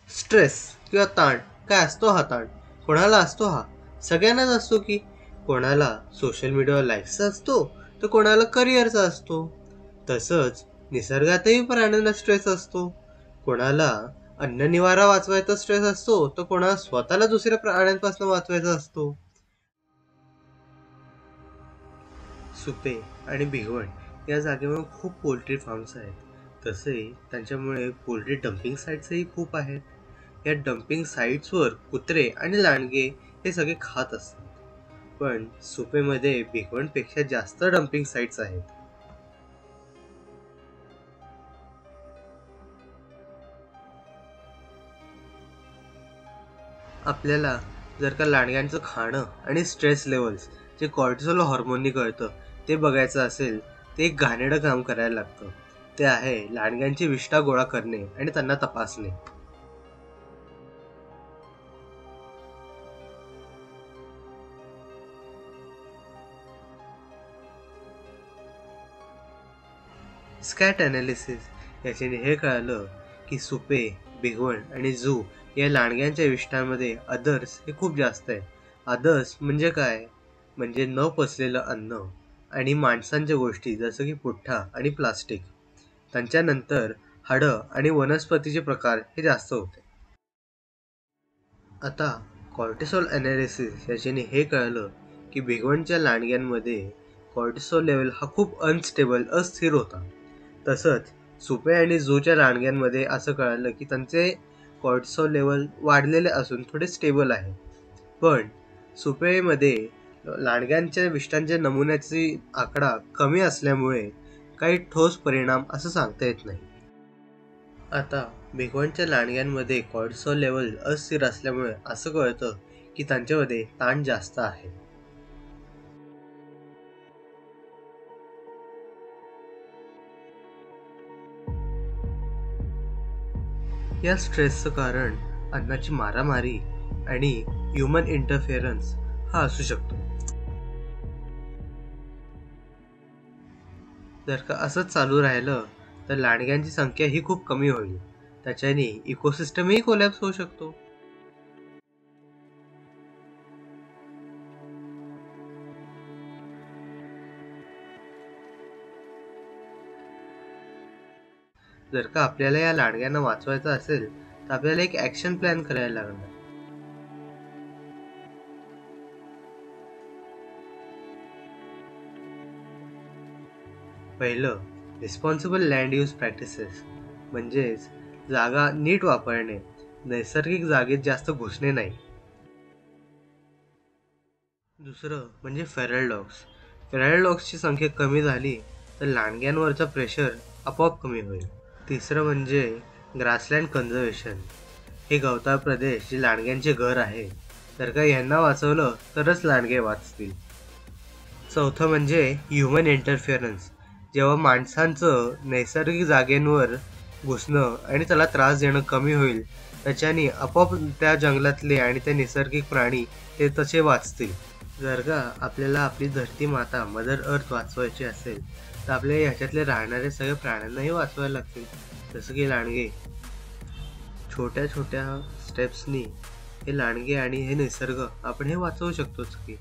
Stress किंवा ताण काय असतो? हा ताण कोणाला असतो? हा सगळ्यांनाच असतो की. कोणाला सोशल मीडियावर लाईक्सचा असतो, तर कोणाला करिअरचा असतो. तसंच निसर्गातही प्राण्यांना स्ट्रेस असतो. कोणाला अन्न निवारा वाचवायचा स्ट्रेस असतो, तर कोणाला स्वतःला दुसऱ्या प्राण्यांपासून वाचवायचा असतो. सुपे आणि भिगवण या जागेवर खूप पोल्ट्री फार्म्स आहेत. तसे त्यांच्यामुळे पोल्ट्री डम्पिंग साईट्सही खूप आहेत. या डम्पिंग साईट्सवर कुत्रे आणि लांडगे हे सगळे खात असतात. पण सुपेमध्ये भिगवणपेक्षा जास्त डम्पिंग साईट्स आहेत. आपल्याला जर का लांडग्यांचं खाणं आणि स्ट्रेस लेवल्स जे कॉर्टिसोल हॉर्मोननी कळतं ते बघायचं असेल, ते एक घाणेरडं काम करायला लागतं. ते आहे लांडग्यांची विष्ठा गोळा करणे आणि त्यांना तपासणे. स्कॅट ॲनालिसिस याच्याने हे कळालं की सुपे, भिगवण आणि झू या लांडग्यांच्या विष्ठांमध्ये अदर्स हे खूप जास्त आहे. अदर्स म्हणजे काय? म्हणजे न पचलेलं अन्न आणि माणसांच्या गोष्टी जसं की पुठ्ठा आणि प्लास्टिक. त्यांच्यानंतर हाडं आणि वनस्पतीचे प्रकार हे जास्त होते. आता कॉर्टिसोल ॲनालिसिस याच्याने हे कळलं की भिगवणच्या लांडग्यांमध्ये कॉर्टिसोल लेवल हा खूप अस्थिर होता. तसंच सुपे आणि झूच्या लांडग्यांमध्ये असं कळालं की त्यांचे कॉर्टिसोल लेवल वाढलेले असून थोडे स्टेबल आहे. पण सुपेमध्ये लांडग्यांच्या विष्ठांच्या नमुन्याची आकडा कमी असल्यामुळे काही ठोस परिणाम असं सांगता येत नाही. आता भिगवणच्या लांडग्यांमध्ये कॉर्टिसोल लेवल अस्थिर असल्यामुळे असं कळतं की त्यांच्यामध्ये ताण जास्त आहे. या स्ट्रेसचं कारण अन्नाची मारामारी आणि ह्युमन इंटरफेरन्स हा असू शकतो. जर का असंच चालू राहिलं तर लांडग्यांची संख्या ही खूप कमी होईल. त्याच्याने इकोसिस्टमही कोलॅप्स होऊ शकतो. जर का आपल्याला या लांडग्यांना वाचवायचं असेल तर आपल्याला एक ॲक्शन प्लॅन करायला लागणार. पहिलं, रिस्पॉन्सिबल लँड यूज प्रॅक्टिसेस म्हणजेच जागा नीट वापरणे, नैसर्गिक जागेत जास्त घुसणे नाही. दुसरं म्हणजे फेरल डॉग्सची संख्या कमी झाली तर लांडग्यांवरचा प्रेशर आपोआप कमी होईल. तिसरं म्हणजे ग्रासलँड कन्झर्वेशन. हे गवताळ प्रदेश जे लांडग्यांचे घर आहे, तर का यांना वाचवलं तरच लांडगे वाचतील. चौथं म्हणजे ह्युमन इंटरफिअरन्स. जेव्हा माणसांचं नैसर्गिक जागेंवर घुसणं आणि त्याला त्रास देणं कमी होईल, त्याच्याने आपोआप त्या जंगलातले आणि ते नैसर्गिक प्राणी ते तसे वाचतील. जर का आपल्याला आपली धरती माता मदर अर्थ वाचवायची असेल तर आपल्याला ह्याच्यातले राहणारे सगळे प्राण्यांनाही वाचवायला लागतील. जसं की लांडगे. छोट्या छोट्या स्टेप्सनी हे लांडगे आणि हे निसर्ग आपण हे वाचवू शकतोच की.